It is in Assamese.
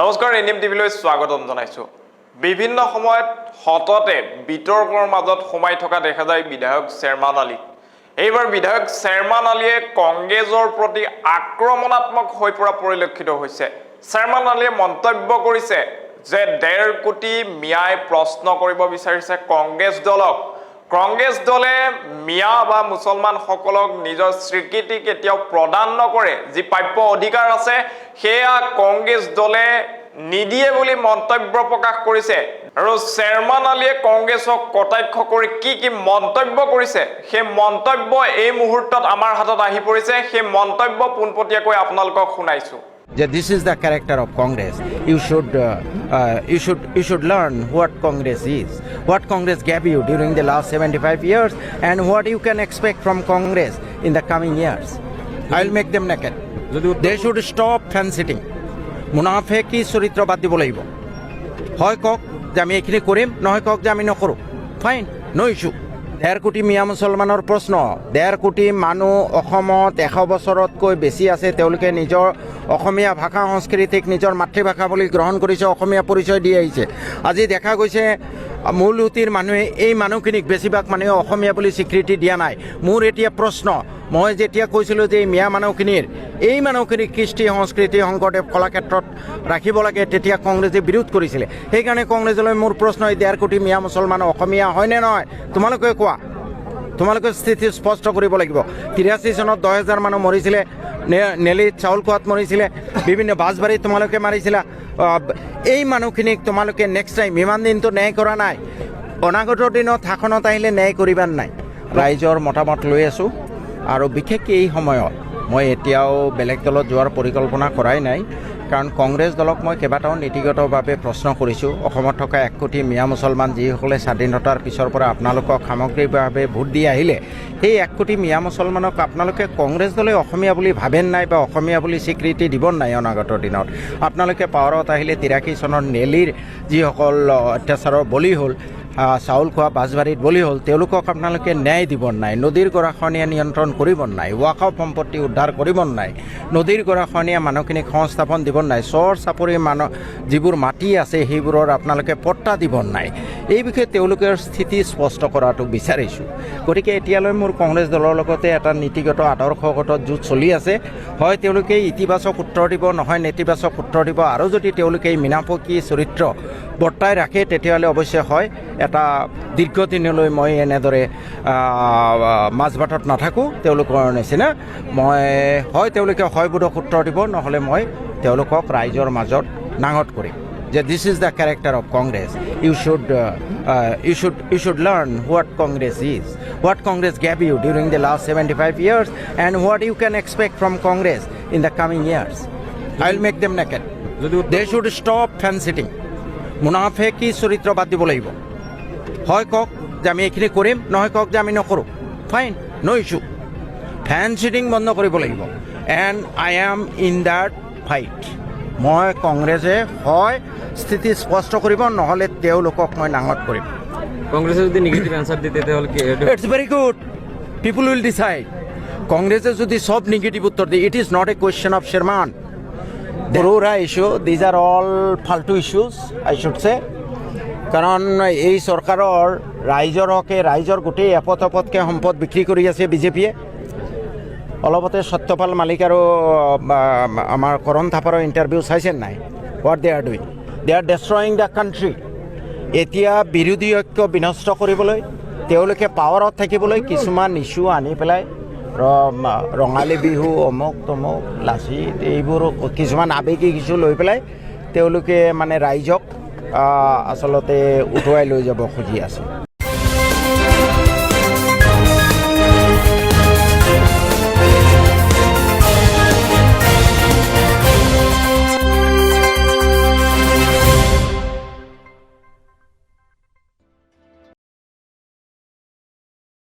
নমস্কাৰ এনএম টিভিলৈ স্বাগতম জনাইছো। বিভিন্ন সময়ত হততে বিতৰ্কৰ মাজত সোমাই থকা দেখা যায় বিধায়ক চেয়াৰমান আলী। এইবাৰ বিধায়ক চেয়াৰমান আলীয়ে কংগ্ৰেছৰ প্ৰতি আক্ৰমণাত্মক হৈ পৰা পৰিলক্ষিত হৈছে। চেয়াৰমান আলীয়ে মন্তব্য কৰিছে যে 1.5 কোটি মিয়াই প্ৰশ্ন কৰিব বিচাৰিছে কংগ্ৰেছ দলক। কংগ্ৰেছ দলে মিয়া বা মুছলমান সকলক নিজৰ স্বীকৃতি কেতিয়াও প্ৰদান নকৰে, যি প্ৰাপ্য অধিকাৰ আছে সেয়া কংগ্ৰেছ দলে নিদিয়ে বুলি মন্তব্য প্ৰকাশ কৰিছে। আৰু চেয়াৰমান আলীয়ে কংগ্ৰেছক কটাক্ষ কৰি কি মন্তব্য কৰিছে সেই মন্তব্য এই মুহূৰ্তত আমাৰ হাতত আহি পৰিছে। সেই মন্তব্য পোনপটীয়াকৈ আপোনালোকক শুনাইছো। This is the character of Congress. You should learn what Congress is, what Congress gave you during the last 75 years, and what you can expect from Congress in the coming years. I'll make them naked. They should stop fan sitting. মুনাফেকি চৰিত্ৰ বাদ দিব লাগিব। হয় কওক যে আমি এইখিনি কৰিম, নহয় কওক যে আমি নকৰোঁ। ফাইন, নো ইছ্যু। 1.5 কোটি মিয়া মুছলমানৰ প্ৰশ্ন। 1.5 কোটি মানুহ অসমত 100 বছৰতকৈ বেছি আছে। তেওঁলোকে নিজৰ অসমীয়া ভাষা সংস্কৃতিক নিজৰ মাতৃভাষা বুলি গ্ৰহণ কৰিছে, অসমীয়া পৰিচয় দি আহিছে। আজি দেখা গৈছে মূলসুঁতিৰ মানুহে এই মানুহখিনিক বেছিভাগ মানুহে অসমীয়া বুলি স্বীকৃতি দিয়া নাই। মোৰ এতিয়া প্ৰশ্ন, মই যেতিয়া কৈছিলোঁ যে মিয়া মানুহখিনিক কৃষ্টি সংস্কৃতি শংকৰদেৱ কলাক্ষেত্ৰত ৰাখিব লাগে, তেতিয়া কংগ্ৰেছে বিৰোধ কৰিছিলে। সেইকাৰণে কংগ্ৰেছলৈ মোৰ প্ৰশ্ন, 1.5 কোটি মিয়া মুছলমান অসমীয়া হয়নে নহয় তোমালোকে কোৱা। তোমালোকে স্থিতি স্পষ্ট কৰিব লাগিব। 83 চনত 10,000 মানুহ মৰিছিলে, নেলিত চাউল খোৱাত মৰিছিলে, বিভিন্ন বাছবাৰীত তোমালোকে মাৰিছিলা। এই মানুহখিনিক তোমালোকে নেক্সট টাইম, ইমান দিনটো ন্যায় কৰা নাই, অনাগত দিনত শাসনত আহিলে ন্যায় কৰিবাৰ নাই। ৰাইজৰ মতামত লৈ আছোঁ আৰু বিশেষকৈ এই সময়ত মই এতিয়াও বেলেগ দলত যোৱাৰ পৰিকল্পনা কৰাই নাই, কাৰণ কংগ্ৰেছ দলক মই কেইবাটাও নীতিগতভাৱে প্ৰশ্ন কৰিছোঁ। অসমত থকা 1 কোটি মিয়া মুছলমান যিসকলে স্বাধীনতাৰ পিছৰ পৰা আপোনালোকক সামগ্ৰিকভাৱে ভোট দি আহিলে, সেই 1 কোটি মিয়া মুছলমানক আপোনালোকে কংগ্ৰেছ দলে অসমীয়া বুলি ভাবেন নাই বা অসমীয়া বুলি স্বীকৃতি দিব নাই। অনাগত দিনত আপোনালোকে পাৱাৰত আহিলে 83 চনৰ নেলিৰ যিসকল অত্যাচাৰৰ বলি হ'ল, চাউল খোৱা বাছবাৰীত বলি হ'ল, তেওঁলোকক আপোনালোকে ন্যায় দিব নাই। নদীৰ গৰাখহনীয়া নিয়ন্ত্ৰণ কৰিব নাই, ৱাকফ সম্পত্তি উদ্ধাৰ কৰিব নাই, নদীৰ গৰাখহনীয়া মানুহখিনিক সংস্থাপন দিব নাই, চৰ চাপৰি মানুহ যিবোৰ মাটি আছে সেইবোৰৰ আপোনালোকে পট্টা দিব নাই। এই বিষয়ে তেওঁলোকৰ স্থিতি স্পষ্ট কৰাটো বিচাৰিছোঁ। গতিকে এতিয়ালৈ মোৰ কংগ্ৰেছ দলৰ লগতে এটা নীতিগত আদৰ্শগত যুঁজ চলি আছে। হয় তেওঁলোকে ইতিবাচক উত্তৰ দিব, নহয় নেতিবাচক উত্তৰ দিব। আৰু যদি তেওঁলোকে এই মিনাপকী চৰিত্ৰ বৰ্তাই ৰাখে তেতিয়াহ'লে অৱশ্যে হয় এটা দীৰ্ঘদিনলৈ মই এনেদৰে মাজবাটত নাথাকোঁ তেওঁলোকৰ নিচিনা। হয় তেওঁলোকে হয়বোধক উত্তৰ দিব, নহ'লে মই তেওঁলোকক ৰাইজৰ মাজত নাঙঠ কৰিম যে this is the character of Congress. You should learn what Congress is, what Congress gave you during the last 75 years, and what you can expect from Congress in the coming years. I'll make them naked. They should stop fan sitting. মুনাফেকি চৰিত্ৰ বাদ দিব লাগিব। হয় কওক যে আমি এইখিনি কৰিম, নহয় কওক যে আমি নকৰোঁ। ফাইন, নো ইছ্যু। ফেন চিটিং বন্ধ কৰিব লাগিব। And I am in that fight. মই কংগ্ৰেছে হয় স্থিতি স্পষ্ট কৰিব, নহ'লে তেওঁলোকক মই নাঙঠ কৰিম। কংগ্ৰেছে যদি নিগেটিভ এনচাৰ দিয়ে তেতিয়াহ'লে it's very good, people will decide. কংগ্ৰেছে যদি সব নিগেটিভ উত্তৰ দিয়ে, it is not a question of শ্বেৰমান বড়োৰা ইছ্যু, দিজ আৰ অল ফাল্টু ইছ্যুজ আই শুড চে। কাৰণ এই চৰকাৰৰ ৰাইজৰ হকে ৰাইজৰ গোটেই এপতকে সম্পদ বিক্ৰী কৰি আছে বিজেপিয়ে। অলপতে সত্যপাল মালিক আৰু আমাৰ কৰণ থাপাৰৰ ইণ্টাৰভিউ চাইছে নাই? What they are doing, they are destroying the country. এতিয়া বিৰোধী ঐক্য বিনষ্ট কৰিবলৈ, তেওঁলোকে পাৱাৰত থাকিবলৈ কিছুমান ইছ্যু আনি পেলাই ৰঙালী বিহু অমুক তমুক লাচিত এইবোৰ কিছুমান আৱেগিক ইছ্যু লৈ পেলাই তেওঁলোকে মানে ৰাইজক আচলতে উটুৱাই লৈ যাব খুজি আছে।